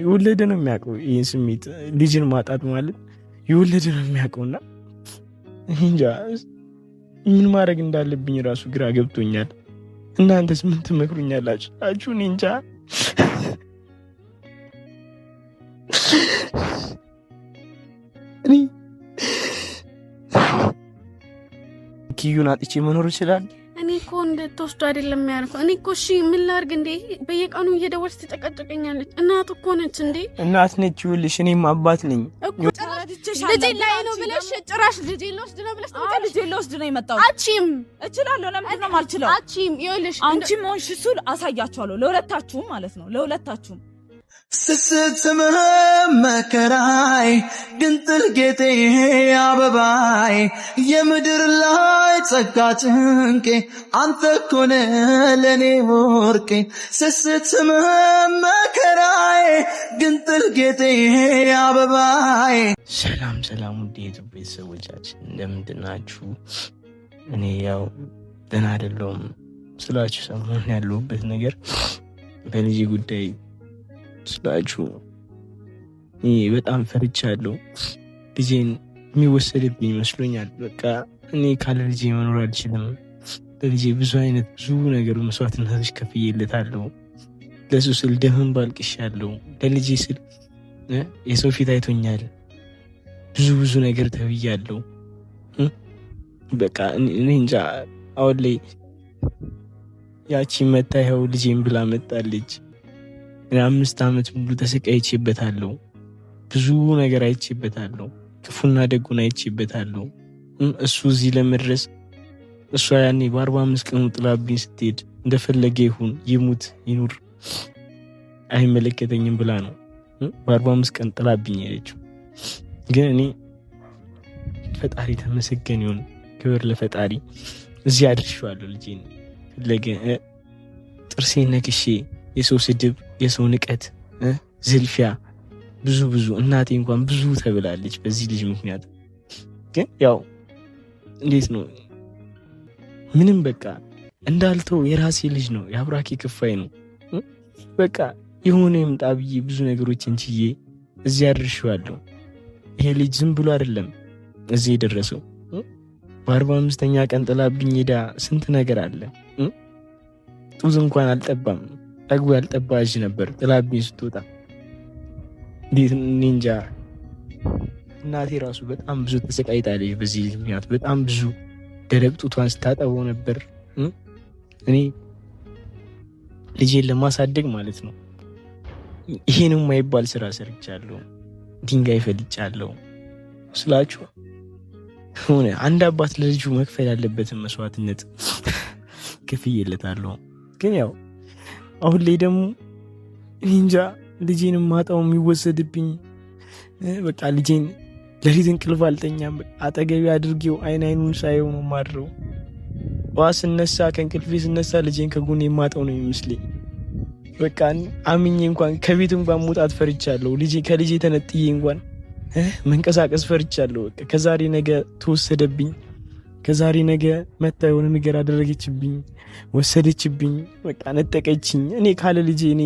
የወለደ ነው የሚያውቀው ይህን ስሜት። ልጅን ማጣት ማለት የወለደ ነው የሚያውቀውና እንጃ ምን ማድረግ እንዳለብኝ ራሱ ግራ ገብቶኛል። እናንተስ ምን ትመክሩኛላችሁ? እኔ እንጃ። ኪዩን አጥቼ መኖር ይችላል? እኔ እኮ እንድትወስዱ አይደለም ያልኩ። እኔ እኮ እሺ ምን ላድርግ እንዴ? በየቀኑ እየደወልሽ ትጨቀጨቀኛለች። እናት እኮ ነች እንዴ? እናት ነች ይኸውልሽ፣ እኔም አባት ነኝ እኮ። ልጄ ላይ ነው ብለሽ ጭራሽ ልጄ ልወስድ ነው ብለሽ ልጄ ልወስድ ነው የመጣሁት። አቺም እችላለሁ። ለምንድን ነው የማልችለው? አቺም ይኸውልሽ፣ አንቺም ሆንሽ እሱ አሳያችኋለሁ፣ ለሁለታችሁም ማለት ነው፣ ለሁለታችሁም ስስትምህ መከራይ ግንጥል ጌጤ አበባይ የምድር ላይ ጸጋ ጭንቄ አንተ ኮነ ለኔ ወርቄ ስስትምህ መከራይ ግንጥል ጌጤ አበባይ። ሰላም ሰላም፣ ውድ የዩቲዩብ ቤተሰቦቻችን እንደምንድን ናችሁ? እኔ ያው ደህና አይደለሁም ስላችሁ ሰሞኑን ያለሁበት ነገር በልጄ ጉዳይ ስላችሁ በጣም ፈርቻለሁ። ልጄን የሚወሰድብኝ ይመስሎኛል። በቃ እኔ ካለ ልጄ መኖር አልችልም። ለልጄ ብዙ ነገር መስዋዕትነቶች ከፍዬለታለሁ። ለሱ ስል ደምን ባልቅሻለሁ። ለልጄ ስል የሰው ፊት አይቶኛል። ብዙ ነገር ተብያለሁ። በቃ እኔ እንጃ። አሁን ላይ ያቺ መታየው ልጄን ብላ መጣለች። 5 ዓመት ሙሉ ተሰቃይቼበታለሁ። ብዙ ነገር አይቼበታለሁ። ክፉና ደጉን አይቼበታለሁ። እሱ እዚህ ለመድረስ እሷ ያኔ በ45 ቀኑ ጥላብኝ ስትሄድ እንደፈለገ ይሁን ይሙት ይኑር አይመለከተኝም ብላ ነው በ45 ቀን ጥላብኝ ሄደችው። ግን እኔ ፈጣሪ ተመሰገን ይሁን፣ ክብር ለፈጣሪ፣ እዚህ አድርሼዋለሁ። ልጄን ፈለገ ጥርሴን ነክሼ የሰው ስድብ፣ የሰው ንቀት፣ ዝልፊያ ብዙ እናቴ እንኳን ብዙ ተብላለች በዚህ ልጅ ምክንያት። ግን ያው እንዴት ነው ምንም በቃ እንዳልተው የራሴ ልጅ ነው፣ የአብራኬ ክፋይ ነው። በቃ የሆነ ይምጣ ብዬ ብዙ ነገሮችን ችዬ እዚህ አድርሼዋለሁ። ይሄ ልጅ ዝም ብሎ አይደለም እዚህ የደረሰው። በ45ኛ ቀን ጥላብኝ ሄዳ ስንት ነገር አለ። ጡዝ እንኳን አልጠባም፣ ጠግቦ ያልጠባ እጅ ነበር ጥላብኝ ስትወጣ። እንዴት እንጃ። እናቴ ራሱ በጣም ብዙ ተሰቃይታለች በዚህ ምክንያት። በጣም ብዙ ደረቅ ጡቷን ስታጠበው ነበር። እኔ ልጄን ለማሳደግ ማለት ነው ይሄንም የማይባል ስራ ሰርቻለሁ። ድንጋይ ፈልጫለሁ ስላችሁ ሆነ አንድ አባት ለልጁ መክፈል ያለበትን መስዋዕትነት ከፍዬለታለሁ። ግን ያው አሁን ላይ ደግሞ እንጃ ልጄንም ማጣው የሚወሰድብኝ። በቃ ልጄን ለሊት እንቅልፍ አልተኛም። አጠገቢ አድርጌው አይኑን ሳየው ነው ማድረው። ስነሳ ከእንቅልፌ ስነሳ ልጄን ከጎኔ የማጣው ነው የሚመስለኝ። በቃ አምኜ እንኳን ከቤት እንኳን መውጣት ፈርቻለሁ። ከልጄ ተነጥዬ እንኳን መንቀሳቀስ ፈርቻለሁ። በቃ ከዛሬ ነገ ተወሰደብኝ። ከዛሬ ነገ መታ የሆነ ነገር አደረገችብኝ፣ ወሰደችብኝ፣ በቃ ነጠቀችኝ። እኔ ካለ ልጄ እኔ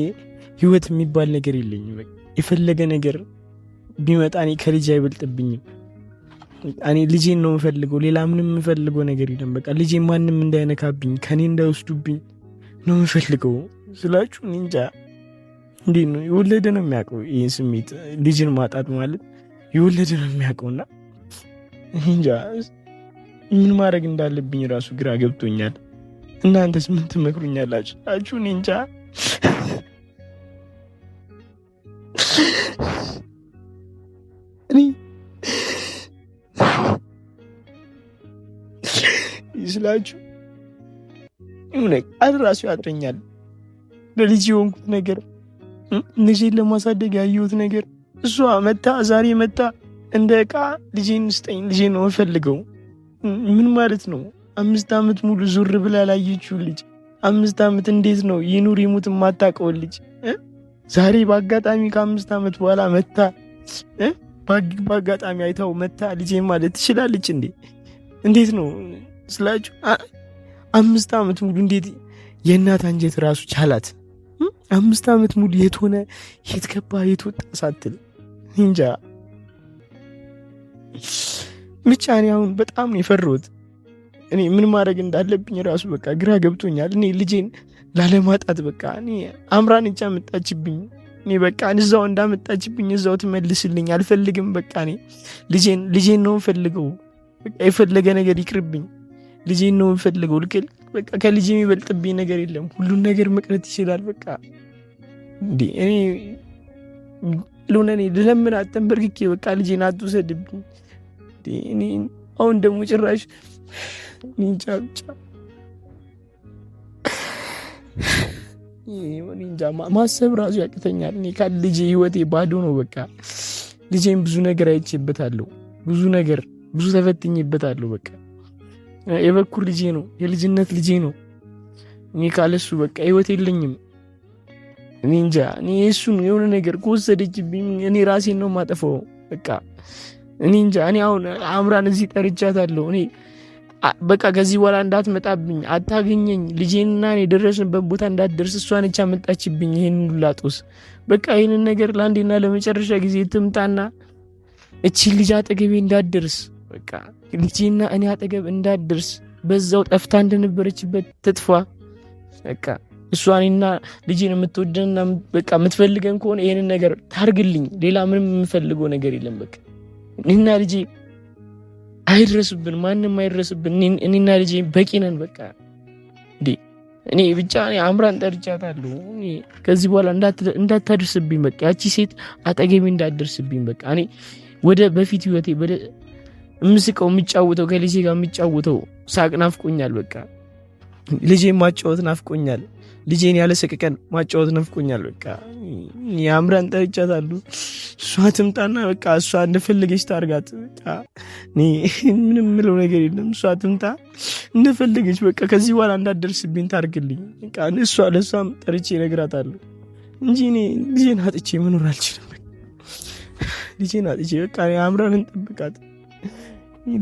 ህይወት የሚባል ነገር የለኝም። በቃ የፈለገ ነገር ቢመጣ እኔ ከልጄ አይበልጥብኝም። እኔ ልጄን ነው የምፈልገው፣ ሌላ ምንም የምፈልገው ነገር የለም። በቃ ልጄ ማንም እንዳይነካብኝ፣ ከኔ እንዳይወስዱብኝ ነው የምፈልገው ስላችሁ እንጃ። እንዴት ነው የወለደ ነው የሚያውቀው ይህን ስሜት። ልጅን ማጣት ማለት የወለደ ነው የሚያውቀውና እንጃ ምን ማድረግ እንዳለብኝ ራሱ ግራ ገብቶኛል። እናንተስ ምን ትመክሩኛላችሁ? እኔ እንጃ። እኔ ይስላችሁ የሆነ ቃል ራሱ ያጥረኛል። ለልጅ የሆንኩት ነገር፣ ልጄን ለማሳደግ ያየሁት ነገር፣ እሷ ዛሬ መታ እንደ ዕቃ ልጄን ስጠኝ፣ ልጄን ነው የምፈልገው። ምን ማለት ነው? 5 ዓመት ሙሉ ዙር ብላ ላየችው ልጅ 5 ዓመት እንዴት ነው ይኑር ይሙት የማታውቀው ልጅ ዛሬ በአጋጣሚ ከ5 ዓመት በኋላ መታ በአጋጣሚ አይታው መታ ልጄ ማለት ትችላለች እንዴ? እንዴት ነው ስላችሁ 5 ዓመት ሙሉ እንዴት የእናት አንጀት ራሱ ቻላት? 5 ዓመት ሙሉ የት ሆነ የት ገባ የት ወጣ ሳትል እንጃ ብቻ እኔ አሁን በጣም ነው የፈራሁት። እኔ ምን ማድረግ እንዳለብኝ ራሱ በቃ ግራ ገብቶኛል። እኔ ልጄን ላለማጣት በቃ እኔ አምራን እንጃ መጣችብኝ። እኔ በቃ እዛው እንዳመጣችብኝ እዛው ትመልስልኝ አልፈልግም። በቃ እኔ ልጄን ነው ፈልገው በቃ የፈለገ ነገር ይቅርብኝ። ልጄን ነው ፈልገው ልክል በቃ ከልጄ የሚበልጥብኝ ነገር የለም። ሁሉን ነገር መቅረት ይችላል። በቃ እንዴ እኔ ለኔ ለምን አተንበርክኬ በቃ ልጄን አትውሰድብኝ። እኔ አሁን ደግሞ ጭራሽ እንጃ ማሰብ ራሱ ያቅተኛል። እኔ ልጄ ህይወቴ ባዶ ነው። በቃ ልጄን ብዙ ነገር አይቼበታለሁ። ብዙ ተፈትኜበታለሁ። በቃ የበኩር ልጄ ነው፣ የልጅነት ልጄ ነው። እኔ ካለሱ በቃ ህይወት የለኝም። እኔ እንጃ እኔ እሱን የሆነ ነገር ከወሰደችብኝ እኔ ራሴን ነው ማጠፋው። በቃ እኔ እንጃ እኔ አሁን አምራን እዚህ ጠርቻታለሁ። እኔ በቃ ከዚህ በኋላ እንዳትመጣብኝ፣ አታገኘኝ፣ ልጄንና እኔ የደረስንበት ቦታ እንዳትደርስ እሷ ነች አመጣችብኝ ይሄን ሁላ ጦስ። በቃ ይሄንን ነገር ለአንዴና ለመጨረሻ ጊዜ ትምጣና እቺ ልጅ አጠገቤ እንዳትደርስ፣ በቃ ልጄና እኔ አጠገብ እንዳትደርስ፣ በዛው ጠፍታ እንደነበረችበት ትጥፋ። በቃ እሷኔና ልጄን የምትወደንና በቃ የምትፈልገን ከሆነ ይሄንን ነገር ታርግልኝ። ሌላ ምንም የምፈልገው ነገር የለም። በቃ እኔና ልጄ አይድረስብን፣ ማንም አይድረስብን። እኔና ልጄ በቂ ነን። በቃ እንዴ እኔ ብቻ አምራን ጠርቻታለሁ። እኔ ከዚህ በኋላ እንዳታደርስብኝ፣ በቃ ያቺ ሴት አጠገቤ እንዳትደርስብኝ። በቃ እኔ ወደ በፊት ህይወቴ የምስቀው የምጫወተው ከልጄ ጋር የምጫወተው ሳቅ ናፍቆኛል። በቃ ልጄን ማጫወት ናፍቆኛል። ልጄን ያለ ሰቀቀን ማጫወት ናፍቆኛል። በቃ አምራን ጠርቻታለሁ። እሷ ትምጣና በቃ እሷ እንደፈለገች ታርጋት። በቃ ምንም ምለው ነገር የለም። እሷ ትምጣ እንደፈለገች በቃ ከዚህ በኋላ እንዳትደርስብኝ ታርግልኝ። በቃ ለእሷም ጠርቼ እነግራታለሁ እንጂ እኔ ልጄን አጥቼ መኖር አልችልም። ልጄን አጥቼ በቃ አምራን እንጠብቃት።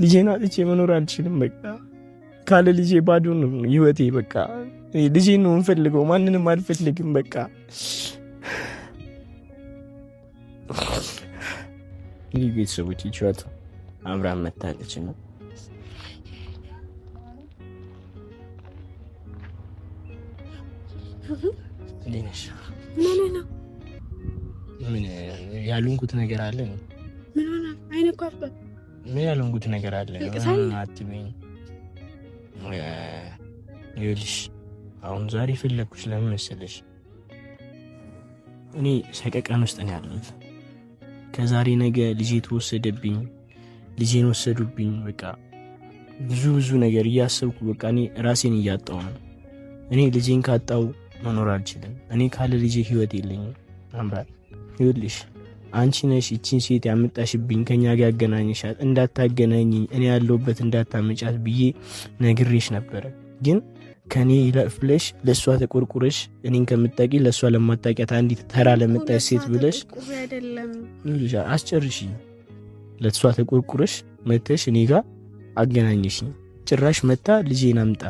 ልጄን አጥቼ መኖር አልችልም። በቃ ካለ ልጄ ባዶ ነው ህይወቴ። በቃ ልጄን ነው የምፈልገው፣ ማንንም አልፈልግም። በቃ ይህ ቤተሰቦች ይችዋት አምራን መታለች ነው። ምን ያሉንኩት ነገር አለ ነው? ምን ሆነ? አይነኳርባ ምን ያሉንኩት ነገር አለ ነው? አትበኝ። ይኸውልሽ አሁን ዛሬ ፈለኩሽ ለምን መሰለሽ? እኔ ሰቀቀን ውስጥ ነው ያለሁት። ከዛሬ ነገ ልጄ ተወሰደብኝ፣ ልጄን ወሰዱብኝ። በቃ ብዙ ነገር እያሰብኩ በቃ እኔ ራሴን እያጣሁ ነው። እኔ ልጄን ካጣው መኖር አልችልም። እኔ ካለ ልጄ ህይወት የለኝም። አምራን ይኸውልሽ አንቺ ነሽ እቺን ሴት ያመጣሽብኝ፣ ከኛ ጋር ያገናኝሻት፣ እንዳታገናኝኝ እኔ ያለሁበት እንዳታመጫት ብዬ ነግሬሽ ነበረ። ግን ከኔ ይለፍ ብለሽ ለሷ ተቆርቁረሽ እኔን ከምታቂ ለሷ ለማታቂያት አንዲት ተራ ለመጣች ሴት ብለሽ አስጨርሺ። ለሷ ተቆርቁረሽ መተሽ እኔ ጋር አገናኝሽኝ። ጭራሽ መታ ልጄን አምጣ።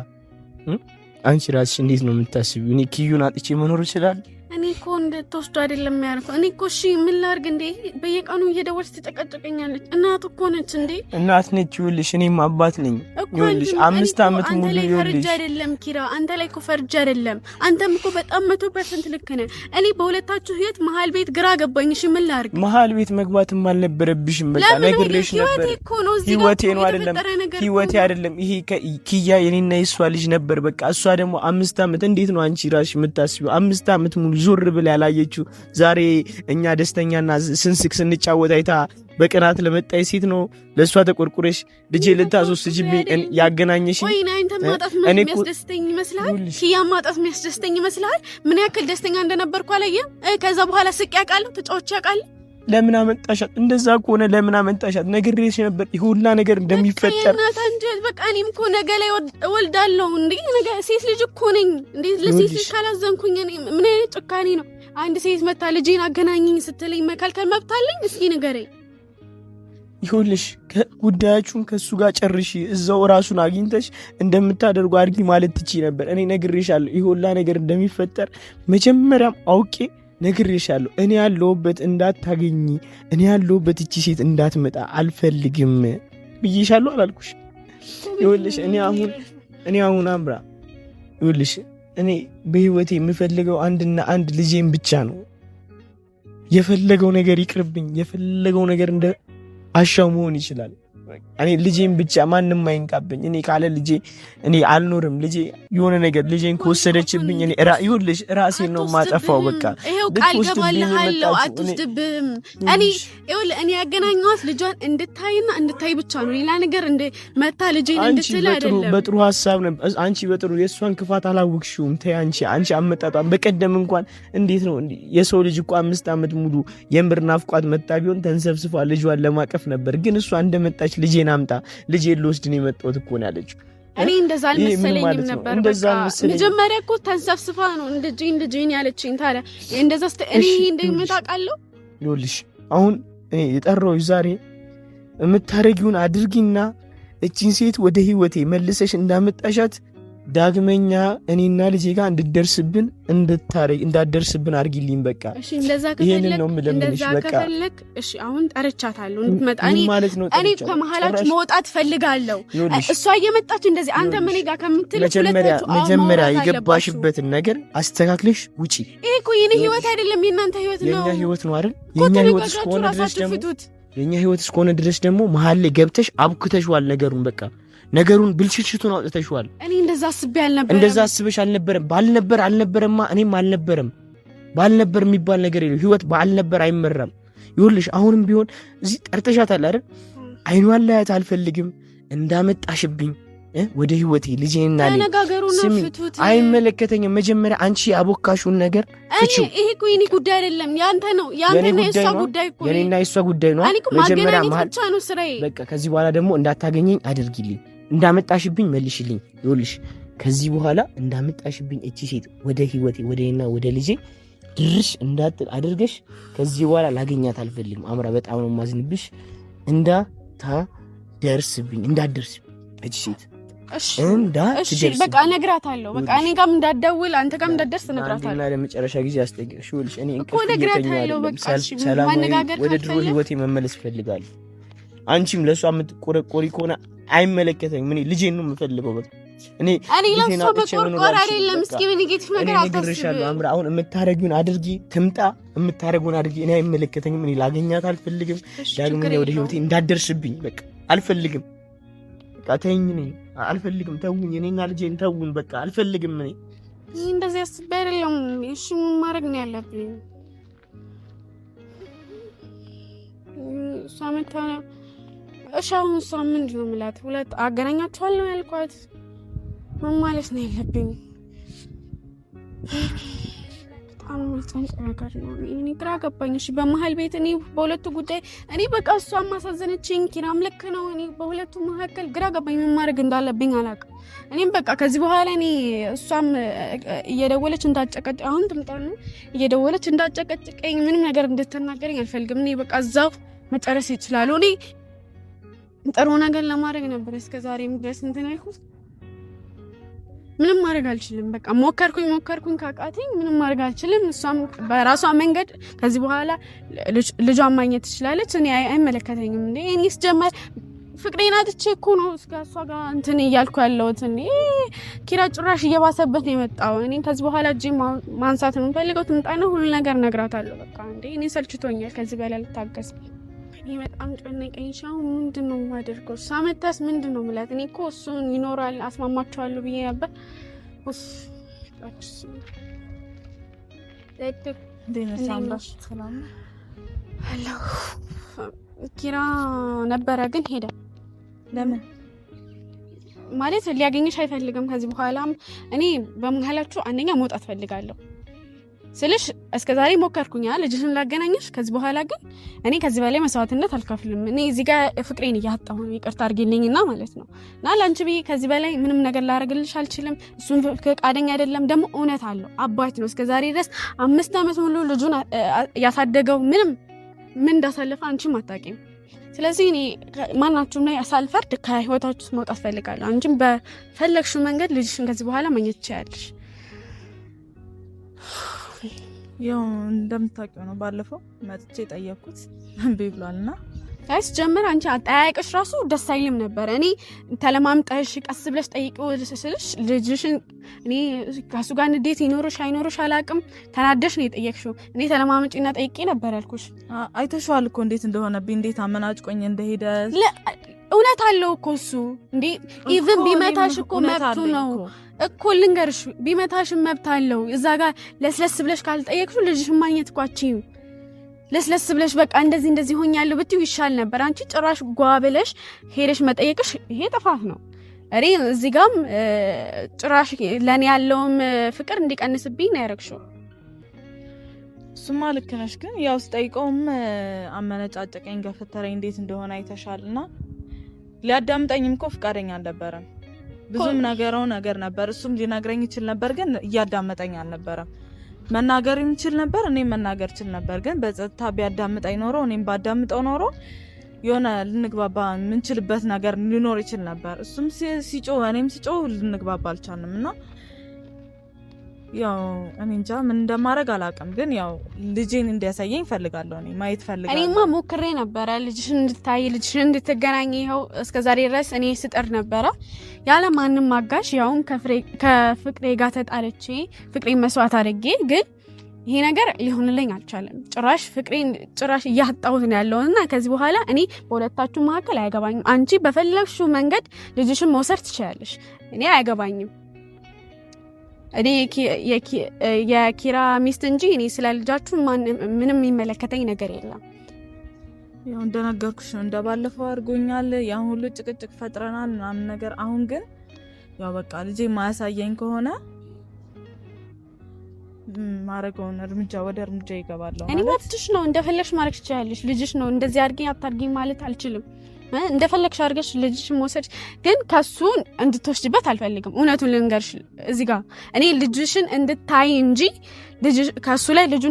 አንቺ ራስሽ እንዴት ነው የምታስቢው? እኔ ኪዩን አጥቼ መኖር ይችላል? እኔ እኮ እንደተወስዶ አይደለም ያልከው። እኔ እኮ እሺ ምን ላድርግ እንዴ? በየቀኑ እየደወለች ትጨቀጨቀኛለች። እናት እኮ ነች እንዴ? እናት ነች። ይኸውልሽ እኔም አባት ነኝ። ይኸውልሽ 5 ዓመት ሙሉ ይኸውልሽ ፈርጅ አይደለም ኪራ፣ አንተ ላይ እኮ ፈርጅ አይደለም። አንተም እኮ በጣም 100% ልክ ነህ። እኔ በሁለታችሁ ህይወት መሀል ቤት ግራ ገባኝ። እሺ ምን ላድርግ? መሀል ቤት መግባትም አልነበረብሽም። በቃ ነግሬሽ ነበር። ህይወቴ ነው አይደለም? ህይወቴ አይደለም ይሄ። ኪያ የኔና የሷ ልጅ ነበር። በቃ እሷ ደግሞ 5 ዓመት እንዴት ነው አንቺ ራስሽ የምታስቢው? 5 ዓመት ሙሉ ዞር ብላ ያላየችው ዛሬ እኛ ደስተኛና ስንስቅ ስንጫወት አይታ በቅናት ለመጣይ ሴት ነው ለሷ ተቆርቁረሽ ልጄ ልታስወስጂብኝ ያገናኘሽ። ወይ አንተ ማጣት ምን የሚያስደስተኝ ይመስላል? ኪያ ማጣት የሚያስደስተኝ ይመስላል? ምን ያክል ደስተኛ እንደነበርኩ አላየም? ከዛ በኋላ ስቅ ያውቃለሁ፣ ተጫውቼ ያውቃለሁ። ለምን አመጣሻት? እንደዛ ከሆነ ለምን አመጣሻት? ነግሬሽ ነበር ይሁላ ነገር እንደሚፈጠር። በቃ እኔም እኮ ነገ ላይ እወልዳለሁ እንዴ? ነገ ሴት ልጅ እኮ ነኝ እንዴ? ለሴት ልጅ ካላዘንኩኝ እኔ ምን አይነት ጭካኔ ነው? አንድ ሴት መታ ልጄን አገናኘኝ ስትለኝ መከልከል መብት አለኝ? እስኪ ንገረኝ። ይኸውልሽ ጉዳያችሁን ከሱ ጋር ጨርሺ፣ እዛው ራሱን አግኝተሽ እንደምታደርጉ አድርጊ ማለት ትችይ ነበር። እኔ ነግሬሻለሁ፣ ይሄውላ ነገር እንደሚፈጠር መጀመሪያም አውቄ ነግሬሻለሁ። እኔ ያለሁበት እንዳታገኝ፣ እኔ ያለሁበት እቺ ሴት እንዳትመጣ አልፈልግም ብዬሻለሁ አላልኩሽ? ይኸውልሽ እኔ አሁን አምራ ይኸውልሽ እኔ በህይወቴ የምፈልገው አንድና አንድ ልጄን ብቻ ነው። የፈለገው ነገር ይቅርብኝ፣ የፈለገው ነገር እንደ አሻው መሆን ይችላል። እኔ ልጄን ብቻ ማንም አይንካብኝ። እኔ ካለ ልጄ እኔ አልኖርም። ልጄ የሆነ ነገር ልጄን ከወሰደችብኝ እኔ ይኸውልሽ ራሴን ነው ማጠፋው። በቃ ይሄው ቃል ገባልሃለሁ፣ አትወስድብህም። እኔ ያገናኘኋት ልጇን እንድታይና እንድታይ ብቻ ነው። ሌላ ነገር መታ ልጄን እንድትል አይደለም። በጥሩ ሐሳብ ነው። አንቺ በጥሩ የእሷን ክፋት አላወቅሽውም። ተይ አንቺ አመጣጣም በቀደም እንኳን እንዴት ነው የሰው ልጅ እኮ 5 ዓመት ሙሉ የምር ናፍቋት መጣ ቢሆን ተንሰብስፏ ልጇን ለማቀፍ ነበር። ግን እሷ እንደመጣች ልጄን አምጣ ልጄን ልወስድ ነው የመጣሁት እኮ ነው ያለችው። እኔ እንደዛ አልመሰለኝም ነበር። መጀመሪያ እኮ ተንሰፍስፋ ነው ልጄን ያለችኝ። ታዲያ እንደዛ እኔ እንደሚመጣ ቃለሁ። ይኸውልሽ አሁን እኔ የጠራሁሽ ዛሬ የምታረጊውን አድርጊና እቺን ሴት ወደ ህይወቴ መልሰሽ እንዳመጣሻት ዳግመኛ እኔና ልጄ ጋር እንዳደርስብን አርጊልኝ። በቃ እሺ፣ እንደዛ ከፈለክ እሺ፣ አሁን ጠርቻታለሁ እንድትመጣ። እኔ ከመሀላችሁ መውጣት ፈልጋለሁ። እሷ እየመጣች እንደዚህ አንተ ምን ጋር ከምትል መጀመሪያ የገባሽበትን ነገር አስተካክለሽ ውጪ። ይሄ እኮ የኔ ህይወት አይደለም የእናንተ ህይወት ነው። የኛ ህይወት ነው አይደል? የኛ ህይወት እስከሆነ ድረስ ደግሞ መሀል ላይ ገብተሽ አብኩተሽዋል ነገሩን። በቃ ነገሩን ብልሽሽቱን አውጥተሽዋል። እኔ እንደዛ አስቤ አልነበረም። እንደዛ አስበሽ አልነበረም። አልነበረማ እኔም አልነበረም። ባልነበር የሚባል ነገር የለም። ህይወት ባልነበር አይመራም። ይኸውልሽ አሁንም ቢሆን እዚህ ጠርተሻታል አይደል? አይኗን ላያት አልፈልግም እንዳመጣሽብኝ ወደ ህይወቴ ልጄና ፍቱት። አይመለከተኝም። መጀመሪያ አንቺ ያቦካሽውን ነገር ፍቺው። ይሄ እኮ የኔ ጉዳይ አይደለም፣ ያንተ ነው። ያንተና የሷ ጉዳይ እኮ የኔና የሷ ጉዳይ ነው። መጀመሪያ ብቻ ነው ስራዬ። በቃ ከዚህ በኋላ ደግሞ እንዳታገኘኝ አድርጊልኝ፣ እንዳመጣሽብኝ መልሽልኝ። ይኸውልሽ ከዚህ በኋላ እንዳመጣሽብኝ እቺ ሴት ወደ ህይወቴ ወደና ወደ ልጄ ድርሽ እንዳትል አድርገሽ ከዚህ በኋላ ላገኛት አልፈልግም። አምራ በጣም ነው ማዝንብሽ። እንዳትደርስብኝ እቺ ሴት እሺ በቃ እነግራታለሁ። በቃ እኔ ጋርም እንዳትደውል አንተ ጋርም እንዳትደርስ እነግራታለሁ። እና ለመጨረሻ ጊዜ አስጠይቅሽ ይኸውልሽ እኔ እነግራታለሁ። በቃ ሰላም ወደ ድሮ ህይወቴ መመለስ እፈልጋለሁ። አንቺም ለሷ የምትቆረቆሪ ከሆነ አይመለከተኝም። እኔ ልጄን ነው የምፈልገው። በቃ እኔ ለሷ በቆርቆር አይደለም። እስኪ ኔጌቲቭ ነገር አታስብ። አምራ አሁን የምታረጊውን አድርጊ፣ ትምጣ፣ የምታረጊውን አድርጊ። እኔ አይመለከተኝም። እኔ ላገኛት አልፈልግም። ዳግመኛ ወደ ህይወቴ እንዳትደርስብኝ በቃ አልፈልግም። በቃ ተይኝ፣ እኔ አልፈልግም። ተውኝ፣ እኔና ልጄን ተውኝ። በቃ አልፈልግም። እኔ እንደዚህ አስቤ አይደለም። እሺ ምን ማድረግ ነው ያለብኝ? ሳመታ እሻውን እሷ ምንድን ነው የምላት? ሁለት አገናኛችኋለሁ ያልኳት ምን ማለት ነው ያለብኝ? በጣም ነገር ነው። እኔ ግራ ገባኝ። እሺ በመሀል ቤት እኔ በሁለቱ ጉዳይ እኔ በቃ እሷም ማሳዘነችኝ፣ ኪራም ልክ ነው። እኔ በሁለቱ መካከል ግራ ገባኝ። ምን ማድረግ እንዳለብኝ አላውቅም። እኔም በቃ ከዚህ በኋላ እኔ እሷም እየደወለች እንዳጨቀጭቀኝ አሁን ትምጣና እየደወለች እንዳጨቀጭቀኝ ምንም ነገር እንድትናገረኝ አልፈልግም። እኔ በቃ እዛው መጨረስ ይችላል። እኔ ጥሩ ነገር ለማድረግ ነበር እስከዛሬም ድረስ እንትን ያልኩት። ምንም ማድረግ አልችልም። በቃ ሞከርኩኝ ካቃተኝ ምንም ማድረግ አልችልም። እሷም በራሷ መንገድ ከዚህ በኋላ ልጇን ማግኘት ትችላለች። እኔ አይመለከተኝም። እንዴ እኔ ስጀመር ፍቅሬን አጥቼ እኮ ነው እስከ እሷ ጋር እንትን እያልኩ ያለሁት። እንዴ ኪራ ጭራሽ እየባሰበት ነው የመጣው። እኔ ከዚህ በኋላ እጄ ማንሳት ነው የምፈልገው። ትምጣና ሁሉ ነገር እነግራታለሁ። በቃ እንዴ እኔ ሰልችቶኛል። ከዚህ በላይ ልታገስ እኔ በጣም ጨነቀኝ። ሻው ምንድን ነው የማደርገው? ሳመታስ ምንድን ነው የምላት? እኔ እኮ እሱን ይኖራል አስማማቸዋለሁ ብዬ ነበር። ኪራ ነበረ ግን ሄደ። ለምን ማለት ሊያገኝሽ አይፈልግም። ከዚህ በኋላም እኔ በመሀላችሁ አንደኛ መውጣት ፈልጋለሁ ስልሽ እስከዛሬ ሞከርኩኝ ልጅሽን ላገናኝሽ። ከዚህ በኋላ ግን እኔ ከዚህ በላይ መስዋዕትነት አልከፍልም። እኔ እዚህ ጋር ፍቅሬን እያጣሁ ነው። ይቅርታ አድርጊልኝና ማለት ነው። እና ላንቺ ብዬ ከዚህ በላይ ምንም ነገር ላደርግልሽ አልችልም። እሱን ፈቃደኛ አይደለም። ደግሞ እውነት አለው፣ አባት ነው። እስከዛሬ ድረስ 5 ዓመት ሙሉ ልጁን ያሳደገው ምን እንዳሳለፈ አንቺም አታውቂም። ስለዚህ እኔ ማናችሁም ላይ አሳልፈርድ ከህይወታችሁ መውጣት ፈልጋለሁ። አንቺም በፈለግሽው መንገድ ልጅሽን ከዚህ በኋላ ማግኘት ትችያለሽ። ያው እንደምታውቂው ነው ባለፈው መጥቼ ጠየቅኩት እምቢ ብሏልና ታይስ ጀመር አንቺ አጠያየቅሽ ራሱ ደስ አይልም ነበር። እኔ ተለማምጠሽ ቀስ ብለሽ ጠይቂው ስልሽ ልጅሽን እኔ ከሱ ጋር እንዴት ይኖርሽ አይኖርሽ አላቅም ተናደሽ ነው የጠየቅሽው። እኔ ተለማምጪና ጠይቄ ነበር ያልኩሽ። አይተሽዋል እኮ እንዴት እንደሆነብኝ እንዴት አመናጭቆኝ እንደሄደ። እውነት አለው እኮ እሱ እንዴ ኢቭን ቢመታሽ እኮ መብቱ ነው እኮ ልንገርሽ፣ ቢመታሽ መብት አለው። እዛ ጋር ለስለስ ብለሽ ካልጠየቅሽው ልጅሽን ማግኘት እኮ አትችይም። ለስለስ ብለሽ በቃ እንደዚህ ሆኛለሁ ብትዩ ይሻል ነበር። አንቺ ጭራሽ ጓ ብለሽ ሄደሽ መጠየቅሽ ይሄ ጥፋት ነው። እኔ እዚህ ጋርም ጭራሽ ለኔ ያለውም ፍቅር እንዲቀንስብኝ ነው ያረግሽው። እሱማ ልክ ነሽ፣ ግን ያው ስጠይቀውም አመነጫጨቀኝ፣ ገፈተረኝ እንዴት እንደሆነ አይተሻልና ሊያዳምጠኝም እኮ ፍቃደኛ አልነበረም። ብዙም ነገር ነበር እሱም ሊነግረኝ ይችል ነበር፣ ግን እያዳመጠኝ አልነበረም። መናገር ይችል ነበር፣ እኔም መናገር ይችል ነበር፣ ግን በጸጥታ ቢያዳምጠኝ ኖሮ እኔም ባዳምጠው ኖሮ የሆነ ልንግባባ ምንችልበት ነገር ሊኖር ይችል ነበር። እሱም ሲጮህ እኔም ሲጮህ ልንግባባ አልቻልንም። እና ያው እኔ እንጃ ምን እንደማደርግ አላውቅም፣ ግን ያው ልጄን እንዲያሳየኝ ፈልጋለሁ። እኔ ማየት ፈልጋለሁ። እኔማ ሞክሬ ነበረ ልጅሽን እንድታይ ልጅሽን እንድትገናኝ ይኸው እስከዛሬ ድረስ እኔ ስጥር ነበረ ያለ ማንም ማጋሽ። ያውም ከፍቅሬ ጋር ተጣልቼ ፍቅሬን መስዋዕት አድርጌ፣ ግን ይሄ ነገር ሊሆንልኝ አልቻለም። ጭራሽ እያጣሁት ነው ያለውና ከዚህ በኋላ እኔ በሁለታችሁ መካከል አያገባኝም። አንቺ በፈለግሽው መንገድ ልጅሽን መውሰድ ትችያለሽ፣ እኔ አያገባኝም። እኔ የኪራ ሚስት እንጂ እኔ ስለ ልጃችሁ ምንም የሚመለከተኝ ነገር የለም። ያው እንደነገርኩሽ ነው፣ እንደባለፈው አድርጎኛል። ያን ሁሉ ጭቅጭቅ ፈጥረናል ምናምን ነገር። አሁን ግን ያው በቃ ልጄ ማያሳየኝ ከሆነ ማረገውን ወደ እርምጃ ይገባለሁ። እኔ መብትሽ ነው፣ እንደፈለግሽ ማድረግ ትችያለሽ። ልጅሽ ነው፣ እንደዚህ አድርጊ አታድርጊ ማለት አልችልም። እንደፈለግሽ አድርገሽ ልጅሽን መውሰድ፣ ግን ከሱ እንድትወስድበት አልፈልግም። እውነቱን ልንገርሽ እዚህ ጋር እኔ ልጅሽን እንድታይ እንጂ ከሱ ላይ ልጁ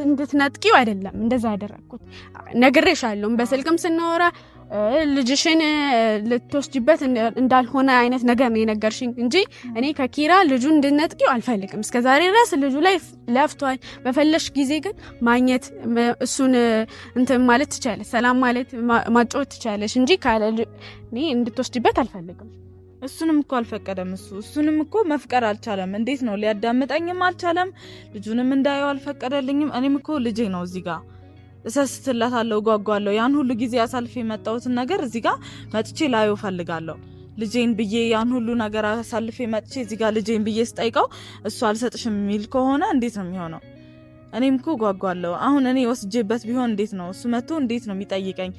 እንድትነጥቂው አይደለም እንደዛ ያደረኩት። ነግሬሻለሁ፣ በስልክም ስናወራ ልጅሽን ልትወስጂበት እንዳልሆነ አይነት ነገር ነው የነገርሽኝ እንጂ እኔ ከኪራ ልጁን እንድነጥቂው አልፈልግም። እስከዛሬ ድረስ ልጁ ላይ ለፍቷል። በፈለሽ ጊዜ ግን ማግኘት እሱን እንትን ማለት ትችያለሽ፣ ሰላም ማለት ማጫወት ትችያለሽ እንጂ ካለ እኔ እንድትወስጂበት አልፈልግም። እሱንም እኮ አልፈቀደም። እሱንም እኮ መፍቀር አልቻለም። እንዴት ነው ሊያዳምጠኝም አልቻለም። ልጁንም እንዳየው አልፈቀደልኝም። እኔም እኮ ልጄ ነው እዚህ ጋር እሰስትላታለሁ፣ ጓጓለሁ። ያን ሁሉ ጊዜ አሳልፌ የመጣሁትን ነገር እዚህ ጋር መጥቼ ላየው ፈልጋለሁ። ልጄን ብዬ ያን ሁሉ ነገር አሳልፌ መጥቼ እዚህ ጋር ልጄን ብዬ ስጠይቀው እሱ አልሰጥሽም የሚል ከሆነ እንዴት ነው የሚሆነው? እኔም እኮ ጓጓለሁ። አሁን እኔ ወስጄበት ቢሆን እንዴት ነው እሱ መጥቶ እንዴት ነው የሚጠይቀኝ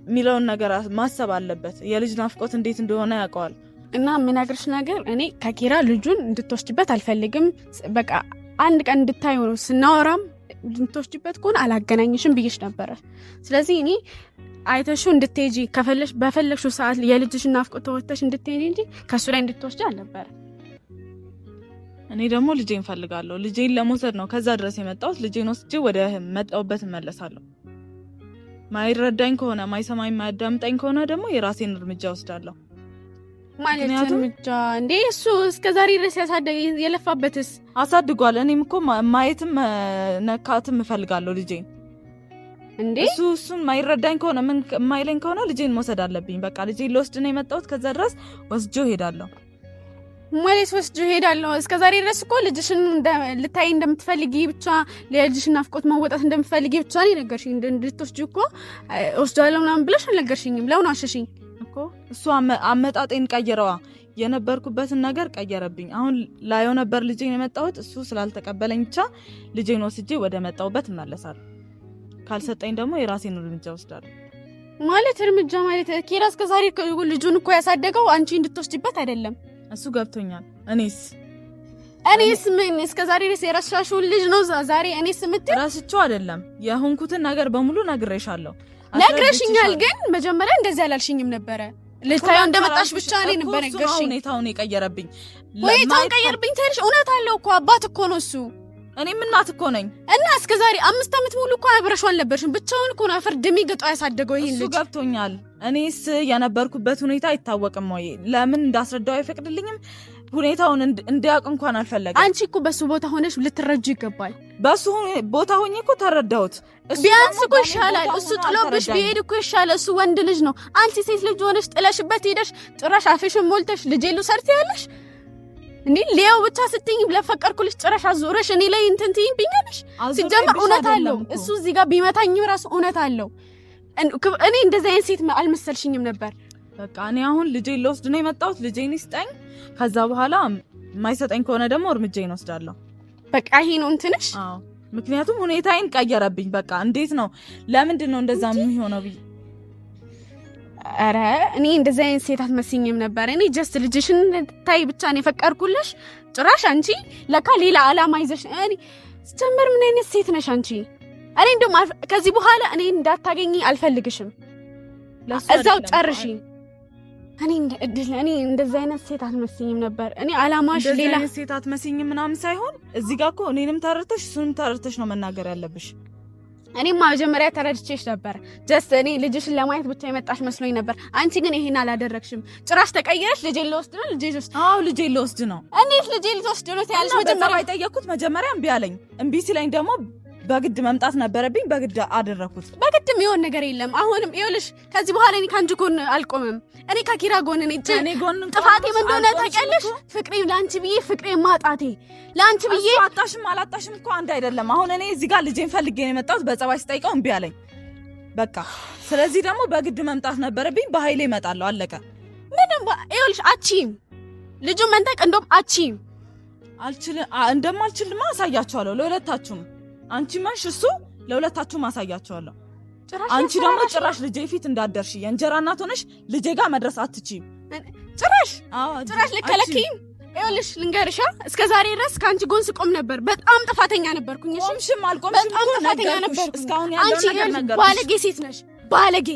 የሚለውን ነገር ማሰብ አለበት። የልጅ ናፍቆት እንዴት እንደሆነ ያውቀዋል። እና የምነግርሽ ነገር እኔ ከኪራ ልጁን እንድትወስድበት አልፈልግም። በቃ አንድ ቀን እንድታዩ ነው ስናወራም እንድትወስጂበት ከሆነ አላገናኝሽም ብዬሽ ነበረ። ስለዚህ እኔ አይተሽው እንድትሄጂ ከፈለሽ በፈለግሽው ሰዓት የልጅሽን ናፍቆት ተወጥተሽ እንድትሄጂ እንጂ ከሱ ላይ እንድትወስጂ አልነበረ። እኔ ደግሞ ልጄን ፈልጋለሁ። ልጄን ለመውሰድ ነው ከዛ ድረስ የመጣሁት። ልጄን ወስጄ ወደ መጣሁበት እመለሳለሁ። ማይረዳኝ ከሆነ ማይሰማኝ ማያዳምጠኝ ከሆነ ደግሞ የራሴን እርምጃ ወስዳለሁ። ማለት እርምጃ እንዴ? እሱ እስከዛሬ ድረስ ያሳደገ የለፋበትስ አሳድጓል። እኔም እኮ ማየትም ነካትም እፈልጋለሁ ልጄን። እንዴ እሱን ማይረዳኝ ከሆነ ምን ማይለኝ ከሆነ ልጄን መውሰድ አለብኝ። በቃ ልጄን ልወስድ ነው የመጣሁት። ከዛ ድረስ ወስጄው ሄዳለሁ። ማለት ወስጄው ሄዳለሁ። እስከዛሬ ድረስ እኮ ልጅሽን ልታይ እንደምትፈልጊ ብቻ ለልጅሽን ናፍቆት መወጣት እንደምትፈልጊ ብቻ ነው የነገርሽኝ። እንድትወስጂው እኮ ወስጃለሁ ምናምን ብለሽ አልነገርሽኝም። ለምን አሸሽኝ? እሱ አመጣጤን ቀየረዋ። የነበርኩበትን ነገር ቀየረብኝ። አሁን ላየው ነበር ልጄን የመጣሁት። እሱ ስላልተቀበለኝ ብቻ ልጄን ወስጄ ወደ መጣሁበት እመለሳለሁ። ካልሰጠኝ ደግሞ የራሴን እርምጃ ወስዳለሁ። ማለት እርምጃ ማለት ኪራ እስከዛሬ ልጁን እኮ ያሳደገው አንቺ እንድትወስጂበት አይደለም። እሱ ገብቶኛል። እኔስ ምን እስከዛሬ ድረስ የረሳሽውን ልጅ ነው ዛሬ እኔስ የምትል? ረስቼው አይደለም። የሆንኩትን ነገር በሙሉ ነግሬሻለሁ። ነግረሽኛል፣ ግን መጀመሪያ እንደዚህ አላልሽኝም ነበረ። ልታየው እንደመጣሽ ብቻ እኔ ነበር ነገርሽኝ። ሁኔታውን የቀየረብኝ ታልሽ እውነት አለው እኮ አባት እኮ ነው እሱ። እኔም እናት እኮ ነኝ እና እስከዛሬ 5 አመት ሙሉ እኮ አብረሽ አልነበርሽም ብቻውን እኮ ነው አፈር ድሜ ገጦ ያሳደገው ይሄን ልጅ እሱ ገብቶኛል እኔስ የነበርኩበት ሁኔታ አይታወቅም ወይ ለምን እንዳስረዳው አይፈቅድልኝም ሁኔታውን እንዲያውቅ እንኳን አልፈለገም አንቺ እኮ በሱ ቦታ ሆነሽ ልትረጁ ይገባል በሱ ቦታ ሆኜ እኮ ተረዳሁት ቢያንስ እኮ ይሻላል እሱ ጥሎብሽ ቢሄድ እኮ ይሻላል እሱ ወንድ ልጅ ነው አንቺ ሴት ልጅ ሆነሽ ጥለሽበት ሄደሽ ጭራሽ አፍሽን ሞልተሽ ልጄሉ ሰርት ያለሽ እንዴ ሌው ብቻ ስትይኝ ለፈቀርኩልሽ ጭራሽ አዙረሽ እኔ ላይ እንትን ትይኝብኛለሽ ሲጀመር እውነት አለው እሱ እዚህ ጋር ቢመታኝ ራስ እውነት አለው እኔ እንደዚህ አይነት ሴት አልመሰልሽኝም ነበር በቃ እኔ አሁን ልጄን ልወስድ ነው የመጣሁት ልጄን ይስጠኝ ከዛ በኋላ የማይሰጠኝ ከሆነ ደግሞ እርምጃዬን ወስዳለሁ በቃ ይሄ ነው እንትንሽ አዎ ምክንያቱም ሁኔታዬን ቀየረብኝ በቃ እንዴት ነው ለምንድን ነው እንደዛ የሚሆነው ብዬ አረ እኔ እንደዛ አይነት ሴት አትመስኝም ነበር እኔ ጀስት ልጅሽን ታይ ብቻ ነው የፈቀርኩልሽ ጭራሽ አንቺ ለካ ሌላ አላማ ይዘሽ እኔ ስትጀምር ምን አይነት ሴት ነሽ አንቺ እኔ እንደውም ከዚህ በኋላ እኔ እንዳታገኚ አልፈልግሽም እዛው ጨርሺ እኔ እንደዛ አይነት ሴት አትመስኝም ነበር እኔ አላማሽ ሌላ ሴት አትመስኝም ምናምን ሳይሆን እዚህ ጋር እኮ እኔንም ተረድተሽ እሱንም ተረድተሽ ነው መናገር ያለብሽ እኔም መጀመሪያ ተረድቼሽ ነበር ጀስት እኔ ልጅሽን ለማየት ብቻ የመጣሽ መስሎኝ ነበር አንቺ ግን ይሄን አላደረግሽም ጭራሽ ተቀየረሽ ልጄን ልወስድ ነው ልጄን ልወስድ ነው እንዴት ልጄን ልወስድ ነው ያልሽ መጀመሪያ አይጠየቅኩት መጀመሪያ እምቢ አለኝ እምቢ ሲለኝ ደግሞ በግድ መምጣት ነበረብኝ በግድ አደረኩት በግድም ይሆን ነገር የለም አሁንም ይኸውልሽ ከዚህ በኋላ እኔ ካንቺ ጎን አልቆምም እኔ ከኪራ ጎን ነኝ እኔ ጎን ጥፋቴ ምን እንደሆነ ታውቂያለሽ ፍቅሬ ላንቺ ብዬ ፍቅሬ ማጣቴ ላንቺ ብዬ አጣሽም አላጣሽም እኮ አንድ አይደለም አሁን እኔ እዚህ ጋር ልጄን ፈልጌ ነው የመጣሁት በጸባይ ስጠይቀው እምቢ አለኝ በቃ ስለዚህ ደግሞ በግድ መምጣት ነበረብኝ በኃይሌ እመጣለሁ አለቀ ምንም ይኸውልሽ አቺም ልጁ መንጠቅ እንደውም አቺም እንደማልችልማ አሳያቸዋለሁ ለሁለታችሁም አንቺ ማሽ እሱ ለሁለታችሁ ማሳያቸዋለሁ አንቺ ደግሞ ጭራሽ ልጄ ፊት እንዳደርሽ የእንጀራ እናት ሆነሽ ልጄ ጋር መድረስ አትችይም ጭራሽ ልከለኪኝ ይኸውልሽ ልንገርሻ እስከዛሬ ድረስ ካንቺ ጎን ስቆም ነበር በጣም ጥፋተኛ ነበርኩኝ እሺ ቆምሽም አልቆምሽም በጣም ጥፋተኛ ነበርኩ እስካሁን ያለው ነገር ነገር ባለጌ ሴት ነሽ ባለጌ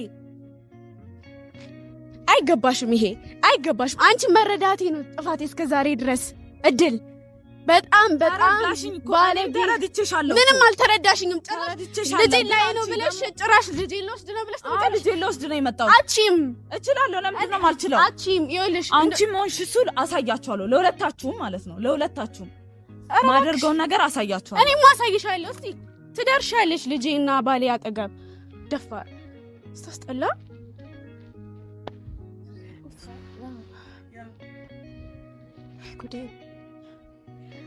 አይገባሽም ይሄ አይገባሽም አንቺ መረዳቴ ነው ጥፋቴ እስከዛሬ ድረስ እድል በጣም ባለጌ ምንም አልተረዳሽኝም ልጄን ላይ ነው ብለሽ ጭራሽ ልጄን ልወስድ ነው ብለሽ ልጄን ልወስድ ነው የመጣሁት አቺም እችላለሁ ለምንድን ነው የማልችለው አቺም ይኸውልሽ አንቺም ሆንሽ እሱ አሳያቸዋለሁ ለሁለታችሁም ማለት ነው ለሁለታችሁም ማደርገውን ነገር አሳያቸዋለሁ እኔም አሳይሻለሁ እስቲ ትደርሻለሽ ልጄና ባሌ አጠገብ ደፋር ስታስጠላ ጉዴ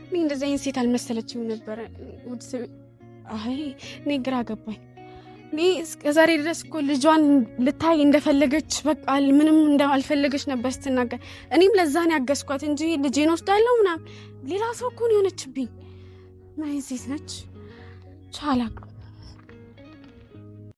እኔ እንደዚህ አይነት ሴት አልመሰለችም ነበር አይ እኔ ግራ ገባኝ እኔ እስከዛሬ ድረስ እኮ ልጇን ልታይ እንደፈለገች በቃ ምንም እንዳልፈለገች ነበር ስትናገር እኔም ለዛን ያገስኳት እንጂ ልጄን ወስዳለሁ ምናምን ሌላ ሰው እኮ ነው የሆነችብኝ ምን አይነት ሴት ነች ቻላቅ